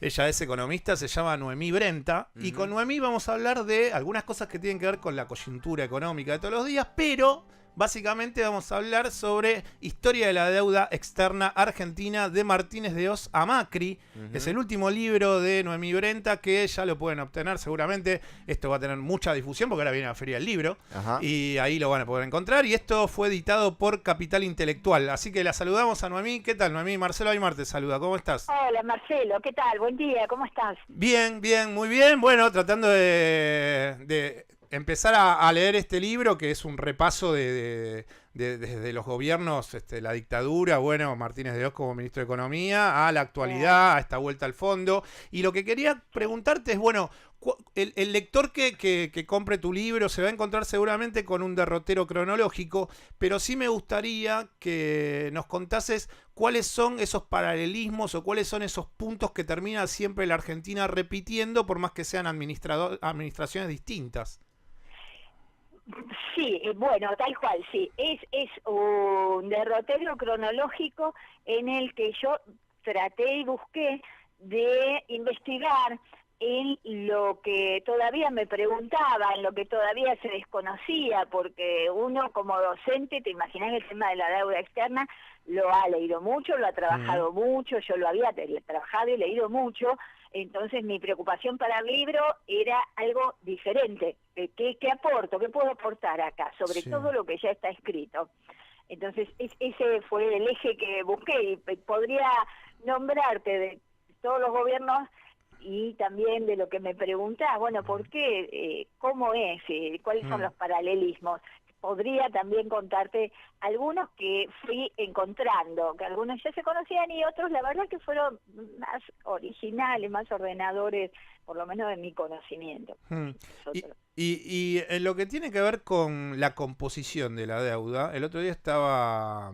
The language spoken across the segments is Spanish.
Ella es economista, se llama Noemí Brenta, y con Noemí vamos a hablar de algunas cosas que tienen que ver con la coyuntura económica de todos los días, pero básicamente vamos a hablar sobre historia de la deuda externa argentina de Martínez de Hoz a Macri. Es el último libro de Noemí Brenta que ya lo pueden obtener seguramente. Esto va a tener mucha difusión porque ahora viene la Feria del Libro. Y ahí lo van a poder encontrar. Y esto fue editado por Capital Intelectual. Así que la saludamos a Noemí. ¿Qué tal, Noemí? Marcelo Aymar te saluda. ¿Cómo estás? Hola, Marcelo. ¿Qué tal? Buen día. ¿Cómo estás? Bien, bien, muy bien. Bueno, tratando de empezar a leer este libro, que es un repaso desde los gobiernos, la dictadura, bueno, Martínez de Hoz como ministro de Economía, a la actualidad, a esta vuelta al fondo. Y lo que quería preguntarte es, bueno, el lector que compre tu libro se va a encontrar seguramente con un derrotero cronológico, pero sí me gustaría que nos contases cuáles son esos paralelismos o cuáles son esos puntos que termina siempre la Argentina repitiendo, por más que sean administraciones distintas. Sí, bueno, tal cual, sí. Es un derrotero cronológico en el que yo traté y busqué de investigar en lo que todavía me preguntaba, en lo que todavía se desconocía, porque uno como docente, te imaginas el tema de la deuda externa, lo ha leído mucho, lo ha trabajado mucho, yo lo había trabajado y leído mucho, entonces mi preocupación para el libro era algo diferente. ¿Qué aporto? ¿Qué puedo aportar acá? Sobre todo lo que ya está escrito. Entonces ese fue el eje que busqué y podría nombrarte de todos los gobiernos y también de lo que me preguntás, bueno, ¿por qué? ¿Cómo es? ¿Cuáles son los paralelismos? Podría también contarte algunos que fui encontrando, que algunos ya se conocían y otros la verdad que fueron más originales, más ordenadores, por lo menos de mi conocimiento. Y en lo que tiene que ver con la composición de la deuda, el otro día estaba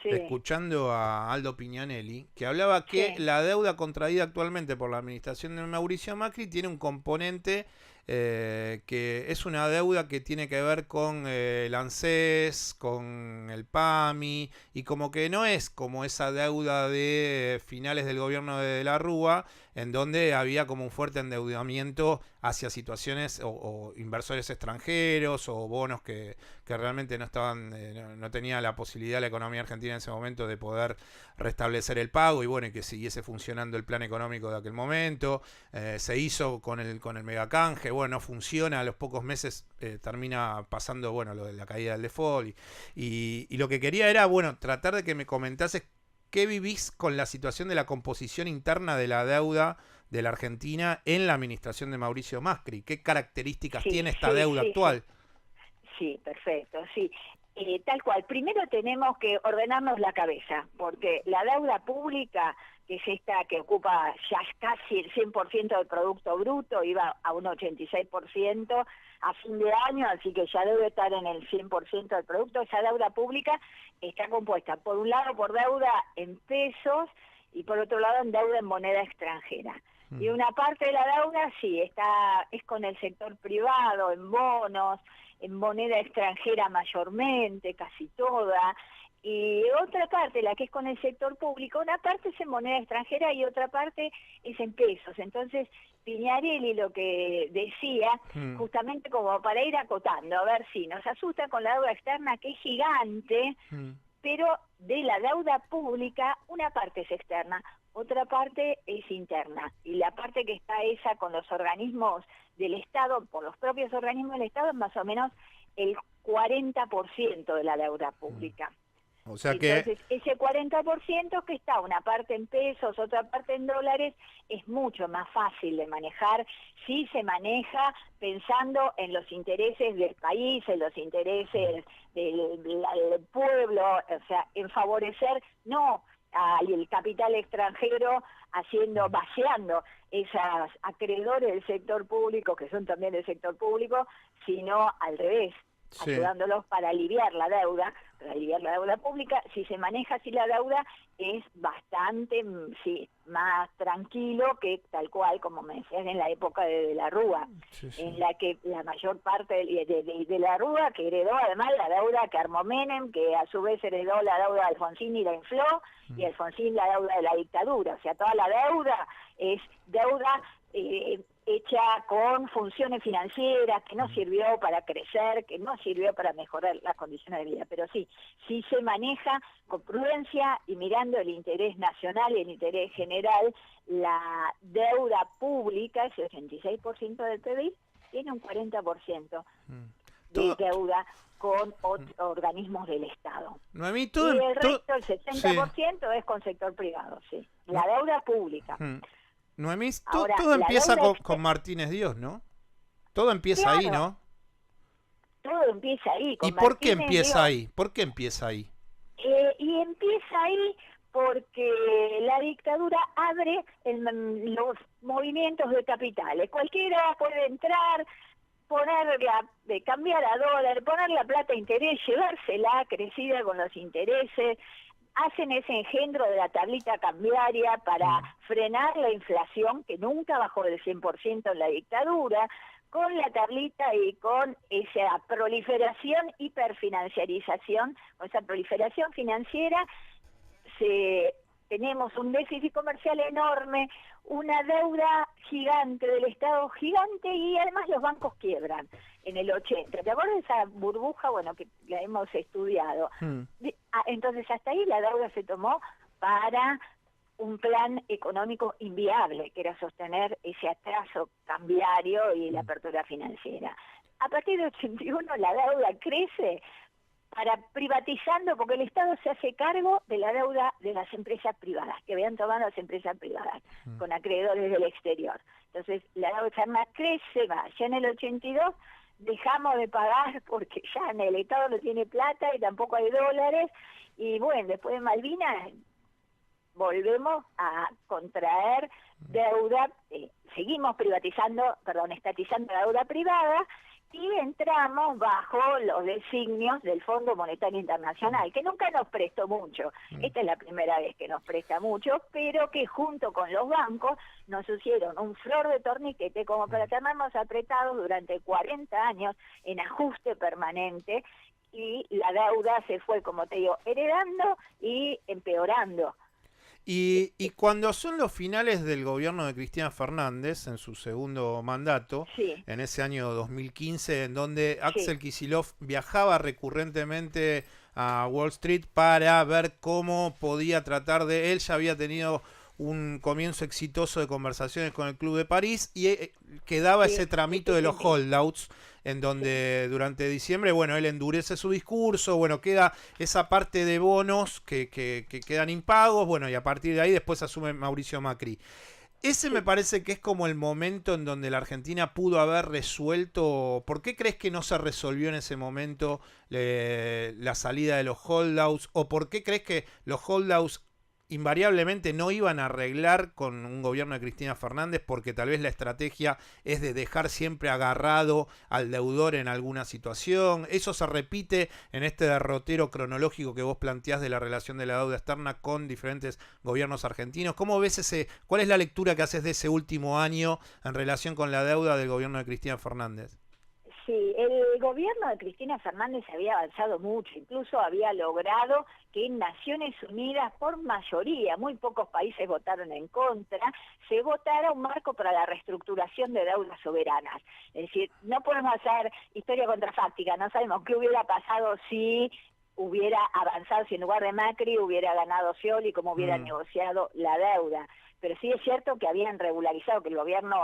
escuchando a Aldo Pignanelli, que hablaba que la deuda contraída actualmente por la administración de Mauricio Macri tiene un componente que es una deuda que tiene que ver con el ANSES, con el PAMI, y como que no es como esa deuda de finales del gobierno de la Rúa, en donde había como un fuerte endeudamiento hacia situaciones o inversores extranjeros o bonos que realmente no estaban, no tenía la posibilidad la economía argentina en ese momento de poder restablecer el pago y bueno, y que siguiese funcionando el plan económico de aquel momento. Se hizo con el megacanje, bueno, no funciona, a los pocos meses termina pasando, bueno, lo de la caída del default y lo que quería era, bueno, tratar de que me comentases ¿qué vivís con la situación de la composición interna de la deuda de la Argentina en la administración de Mauricio Macri? ¿Qué características tiene esta deuda actual? Sí, perfecto, sí. Tal cual, primero tenemos que ordenarnos la cabeza, porque la deuda pública, que es esta que ocupa ya casi el 100% del Producto Bruto, iba a un 86% a fin de año, así que ya debe estar en el 100% del producto. Esa deuda pública está compuesta, por un lado, por deuda en pesos y por otro lado en deuda en moneda extranjera. Y una parte de la deuda sí, es con el sector privado, en bonos, en moneda extranjera mayormente, casi toda, y otra parte, la que es con el sector público, una parte es en moneda extranjera y otra parte es en pesos. Entonces, Pignarelli lo que decía, justamente como para ir acotando, a ver si nos asusta con la deuda externa, que es gigante, pero de la deuda pública, una parte es externa, otra parte es interna. Y la parte que está esa con los organismos del Estado, por los propios organismos del Estado, es más o menos el 40% de la deuda pública. O sea entonces, ese 40% que está una parte en pesos, otra parte en dólares, es mucho más fácil de manejar si se maneja pensando en los intereses del país, en los intereses del pueblo, o sea, en favorecer no al capital extranjero vaciando esos acreedores del sector público, que son también del sector público, sino al revés, ayudándolos para aliviar la deuda pública. Si se maneja así la deuda es bastante más tranquilo que tal cual, como me decías, en la época de la Rúa, en la que la mayor parte de la Rúa, que heredó además la deuda que armó Menem, que a su vez heredó la deuda de Alfonsín y la infló, y Alfonsín la deuda de la dictadura. O sea, toda la deuda es de deuda hecha con funciones financieras, que no sirvió para crecer, que no sirvió para mejorar las condiciones de vida, pero sí se maneja con prudencia y mirando el interés nacional y el interés general. La deuda pública, ese 86% del PBI, tiene un 40% de deuda con organismos del Estado. Noemí, y el resto, el 60%, sí, es con sector privado, sí. La deuda pública. Noemí, todo empieza con Martínez Dios, ¿no? Todo empieza ahí, ¿no? Todo empieza ahí. ¿Y por qué empieza ahí? ¿Por qué empieza ahí? Y empieza ahí porque la dictadura abre los movimientos de capitales. Cualquiera puede entrar, cambiar a dólar, poner la plata a interés, llevársela crecida con los intereses. Hacen ese engendro de la tablita cambiaria para frenar la inflación, que nunca bajó del 100% en la dictadura. Con la tablita y con esa proliferación, hiperfinanciarización, con esa proliferación financiera, tenemos un déficit comercial enorme, una deuda gigante del Estado gigante, y además los bancos quiebran en el 80. ¿Te acuerdas de esa burbuja? Bueno, que la hemos estudiado. Entonces hasta ahí la deuda se tomó para un plan económico inviable, que era sostener ese atraso cambiario y la apertura financiera. A partir de 81 la deuda crece privatizando, porque el Estado se hace cargo de la deuda de las empresas privadas, que habían tomado las empresas privadas, con acreedores del exterior. Entonces la deuda externa crece más. Ya en el 82 dejamos de pagar porque ya en el Estado no tiene plata y tampoco hay dólares, y bueno, después de Malvinas volvemos a contraer deuda, seguimos estatizando la deuda privada, y entramos bajo los designios del Fondo Monetario Internacional, que nunca nos prestó mucho. Esta es la primera vez que nos presta mucho, pero que junto con los bancos nos hicieron un flor de torniquete como para tenernos apretados durante 40 años en ajuste permanente, y la deuda se fue, como te digo, heredando y empeorando. Y cuando son los finales del gobierno de Cristina Fernández, en su segundo mandato, en ese año 2015, en donde Axel Kicillof viajaba recurrentemente a Wall Street para ver cómo podía tratar de... Él ya había tenido un comienzo exitoso de conversaciones con el Club de París, y quedaba ese tramito de los holdouts, en donde durante diciembre, bueno, él endurece su discurso, bueno, queda esa parte de bonos que quedan impagos, bueno, y a partir de ahí después asume Mauricio Macri. Ese me parece que es como el momento en donde la Argentina pudo haber resuelto. ¿Por qué crees que no se resolvió en ese momento la salida de los holdouts? ¿O por qué crees que los holdouts invariablemente no iban a arreglar con un gobierno de Cristina Fernández, porque tal vez la estrategia es de dejar siempre agarrado al deudor en alguna situación? Eso se repite en este derrotero cronológico que vos planteás de la relación de la deuda externa con diferentes gobiernos argentinos. ¿Cómo ves cuál es la lectura que haces de ese último año en relación con la deuda del gobierno de Cristina Fernández? Sí, el gobierno de Cristina Fernández había avanzado mucho, incluso había logrado que en Naciones Unidas, por mayoría, muy pocos países votaron en contra, se votara un marco para la reestructuración de deudas soberanas. Es decir, no podemos hacer historia contrafáctica, no sabemos qué hubiera pasado si hubiera avanzado, si en lugar de Macri hubiera ganado Scioli, cómo hubiera negociado la deuda. Pero sí es cierto que habían regularizado, que el gobierno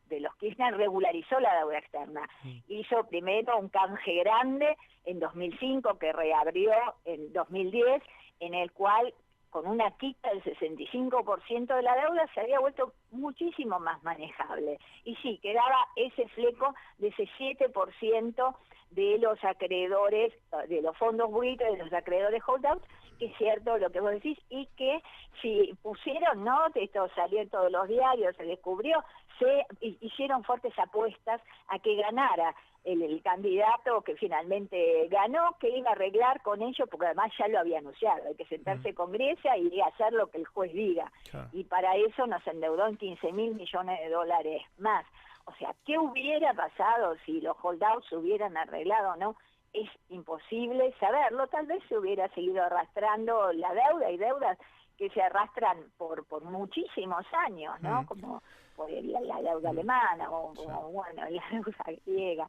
de los Kirchner regularizó la deuda externa. Hizo primero un canje grande en 2005, que reabrió en 2010, en el cual, con una quita del 65% de la deuda, se había vuelto muchísimo más manejable. Y sí, quedaba ese fleco de ese 7% de los acreedores, de los fondos buitres, de los acreedores holdouts, que es cierto lo que vos decís, y que si pusieron, ¿no? Esto salió en todos los diarios, se descubrió, se hicieron fuertes apuestas a que ganara el candidato que finalmente ganó, que iba a arreglar con ello, porque además ya lo había anunciado, hay que sentarse con Grecia y hacer lo que el juez diga. Y para eso nos endeudó en $15.000 millones más. O sea, ¿qué hubiera pasado si los holdouts se hubieran arreglado o no? Es imposible saberlo. Tal vez se hubiera seguido arrastrando la deuda, y deudas que se arrastran por muchísimos años, ¿no? Como fue la deuda alemana o bueno, la deuda griega.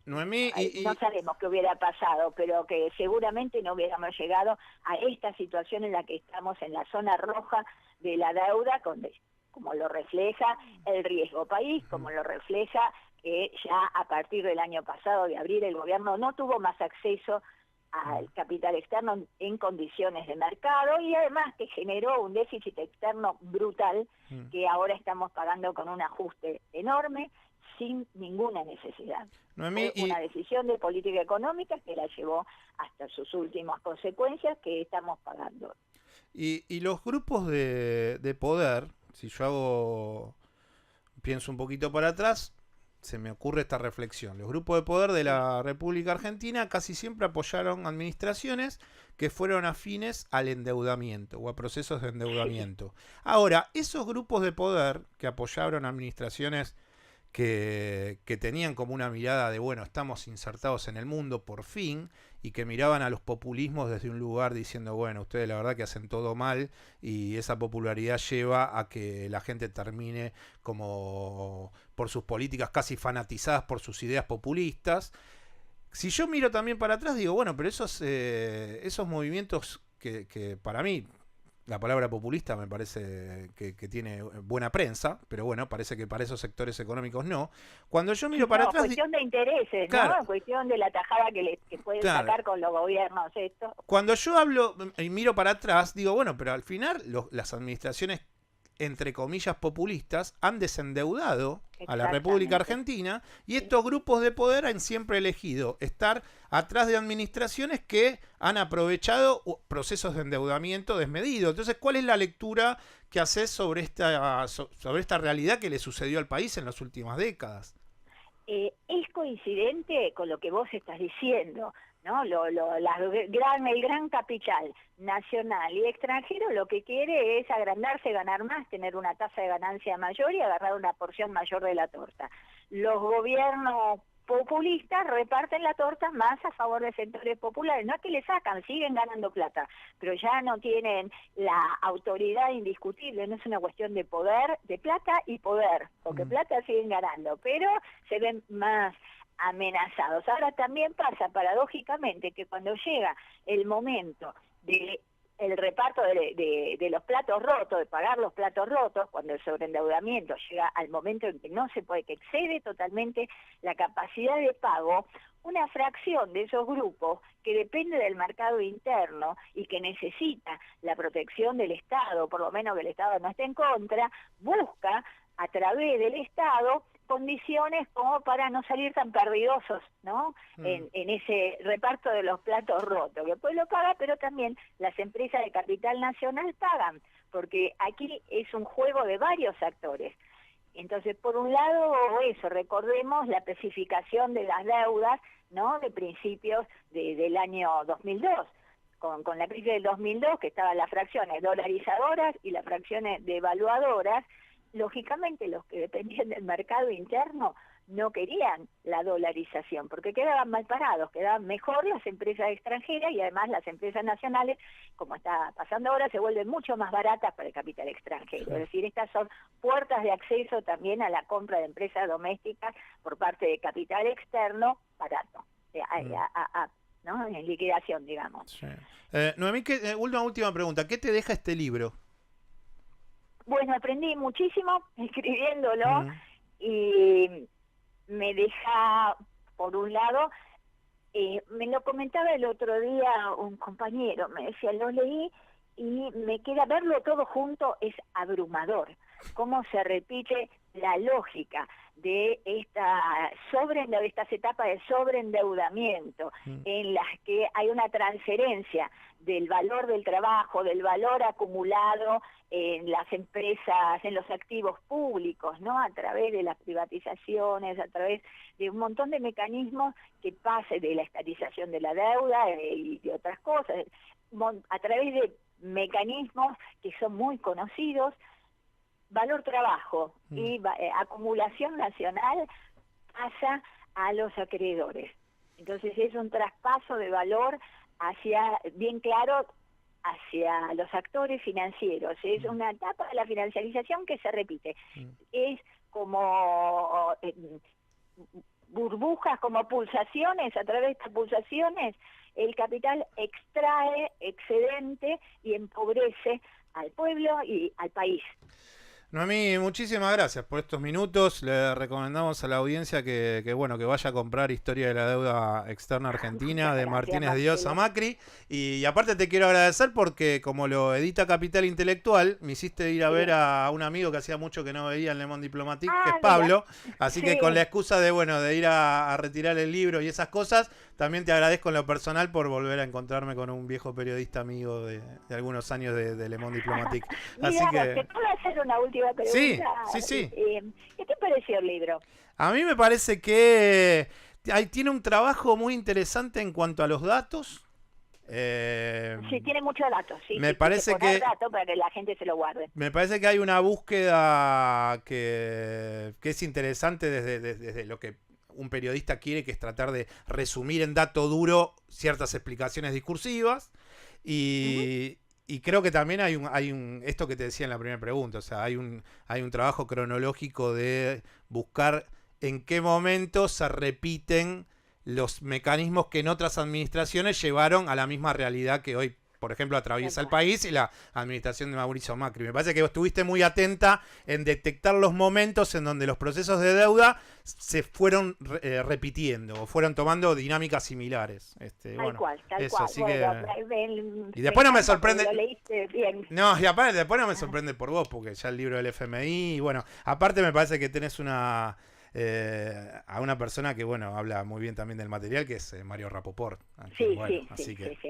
Noemí, no sabemos qué hubiera pasado, pero que seguramente no hubiéramos llegado a esta situación en la que estamos en la zona roja de la deuda, como lo refleja el riesgo país, como lo refleja que ya a partir del año pasado, de abril, el gobierno no tuvo más acceso al capital externo en condiciones de mercado y además que generó un déficit externo brutal que ahora estamos pagando con un ajuste enorme sin ninguna necesidad. Noemí, Fue una decisión de política económica que la llevó hasta sus últimas consecuencias que estamos pagando. Y los grupos de poder, si yo pienso un poquito para atrás, se me ocurre esta reflexión. Los grupos de poder de la República Argentina casi siempre apoyaron administraciones que fueron afines al endeudamiento o a procesos de endeudamiento. Ahora, esos grupos de poder que apoyaron administraciones que tenían como una mirada de, bueno, estamos insertados en el mundo por fin, y que miraban a los populismos desde un lugar diciendo, bueno, ustedes la verdad que hacen todo mal y esa popularidad lleva a que la gente termine como por sus políticas casi fanatizadas por sus ideas populistas. Si yo miro también para atrás, digo, bueno, pero esos movimientos que para mí la palabra populista me parece que tiene buena prensa, pero bueno, parece que para esos sectores económicos no. Cuando yo miro para atrás... cuestión de intereses, claro, ¿no? Cuestión de la tajada que pueden sacar con los gobiernos esto. Cuando yo hablo y miro para atrás, digo, bueno, pero al final las administraciones, entre comillas, populistas, han desendeudado a la República Argentina y estos grupos de poder han siempre elegido estar atrás de administraciones que han aprovechado procesos de endeudamiento desmedido. Entonces, ¿cuál es la lectura que haces sobre esta realidad que le sucedió al país en las últimas décadas? Es coincidente con lo que vos estás diciendo, ¿no? El gran capital nacional y extranjero lo que quiere es agrandarse, ganar más, tener una tasa de ganancia mayor y agarrar una porción mayor de la torta. Los gobiernos populistas reparten la torta más a favor de sectores populares, no es que le sacan, siguen ganando plata, pero ya no tienen la autoridad indiscutible, no es una cuestión de poder, de plata y poder, porque plata siguen ganando, pero se ven más amenazados. Ahora también pasa paradójicamente que cuando llega el momento de el reparto de los platos rotos, de pagar los platos rotos, cuando el sobreendeudamiento llega al momento en que no se puede, que excede totalmente la capacidad de pago, una fracción de esos grupos que depende del mercado interno y que necesita la protección del Estado, por lo menos que el Estado no esté en contra, busca a través del Estado condiciones como para no salir tan perdidosos, ¿no? En ese reparto de los platos rotos, que después lo paga, pero también las empresas de capital nacional pagan, porque aquí es un juego de varios actores. Entonces, por un lado, eso, recordemos la especificación de las deudas, ¿no? De principios del año 2002. Con la crisis del 2002, que estaban las fracciones dolarizadoras y las fracciones devaluadoras, lógicamente los que dependían del mercado interno no querían la dolarización, porque quedaban mal parados, quedaban mejor las empresas extranjeras y además las empresas nacionales, como está pasando ahora, se vuelven mucho más baratas para el capital extranjero. Es decir, estas son puertas de acceso también a la compra de empresas domésticas por parte de capital externo barato, ¿no? En liquidación, digamos. Sí. Noemí, una última pregunta, ¿qué te deja este libro? Bueno, aprendí muchísimo escribiéndolo y me deja, por un lado, me lo comentaba el otro día un compañero, me decía, lo leí y me queda, verlo todo junto es abrumador, cómo se repite la lógica de estas etapas de sobreendeudamiento en las que hay una transferencia del valor del trabajo, del valor acumulado en las empresas, en los activos públicos, ¿no? A través de las privatizaciones, a través de un montón de mecanismos que pase de la estatización de la deuda y de otras cosas, a través de mecanismos que son muy conocidos, valor trabajo y acumulación nacional pasa a los acreedores. Entonces es un traspaso de valor hacia, bien claro, hacia los actores financieros. Es una etapa de la financiarización que se repite. Es como burbujas, como pulsaciones. A través de estas pulsaciones el capital extrae excedente y empobrece al pueblo y al país. Noemí, muchísimas gracias por estos minutos. Le recomendamos a la audiencia que vaya a comprar Historia de la Deuda Externa Argentina de Martínez Dios a Macri. Y aparte te quiero agradecer porque como lo edita Capital Intelectual, me hiciste ir a ver a un amigo que hacía mucho que no veía en Le Monde Diplomatique, que es Pablo. Así que con la excusa de ir a retirar el libro y esas cosas, también te agradezco en lo personal por volver a encontrarme con un viejo periodista amigo de algunos años de Le Monde Diplomatique. Así que... ¿Te puedo hacer una última pregunta? Sí. ¿Qué te pareció el libro? A mí me parece que tiene un trabajo muy interesante en cuanto a los datos. Sí, tiene muchos datos. Sí, me parece que datos para que la gente se lo guarde. Me parece que hay una búsqueda que es interesante desde lo que un periodista quiere, que es tratar de resumir en dato duro ciertas explicaciones discursivas. Y creo que también hay un esto que te decía en la primera pregunta, o sea, hay un trabajo cronológico de buscar en qué momento se repiten los mecanismos que en otras administraciones llevaron a la misma realidad que hoy, por ejemplo, atraviesa el país y la administración de Mauricio Macri. Me parece que estuviste muy atenta en detectar los momentos en donde los procesos de deuda se fueron repitiendo o fueron tomando dinámicas similares. Tal cual. Así y después no me sorprende. Lo leíste bien. No, y aparte después no me sorprende por vos, porque ya el libro del FMI, y bueno, aparte me parece que tenés a una persona que habla muy bien también del material, que es Mario Rapoport. Sí,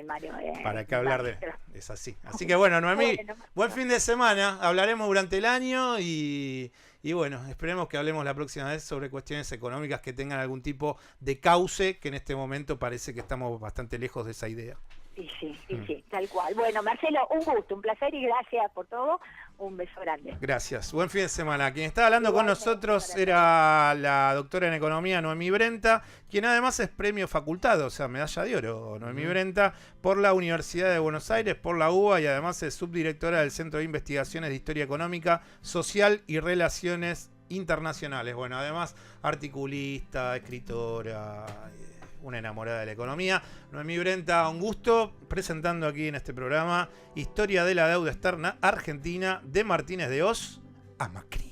Mario. ¿Para qué hablar es así? Así que Noemí, buen fin de semana. Hablaremos durante el año y esperemos que hablemos la próxima vez sobre cuestiones económicas que tengan algún tipo de cauce, que en este momento parece que estamos bastante lejos de esa idea. Sí, tal cual. Bueno, Marcelo, un gusto, un placer y gracias por todo. Un beso grande. Gracias. Buen fin de semana. Quien estaba hablando con nosotros era la doctora en Economía Noemí Brenta, quien además es premio facultado, o sea, medalla de oro, Noemí Brenta, por la Universidad de Buenos Aires, por la UBA, y además es subdirectora del Centro de Investigaciones de Historia Económica, Social y Relaciones Internacionales. Bueno, además articulista, escritora, una enamorada de la economía. Noemí Brenta, un gusto, presentando aquí en este programa Historia de la Deuda Externa Argentina de Martínez de Oz a Macri.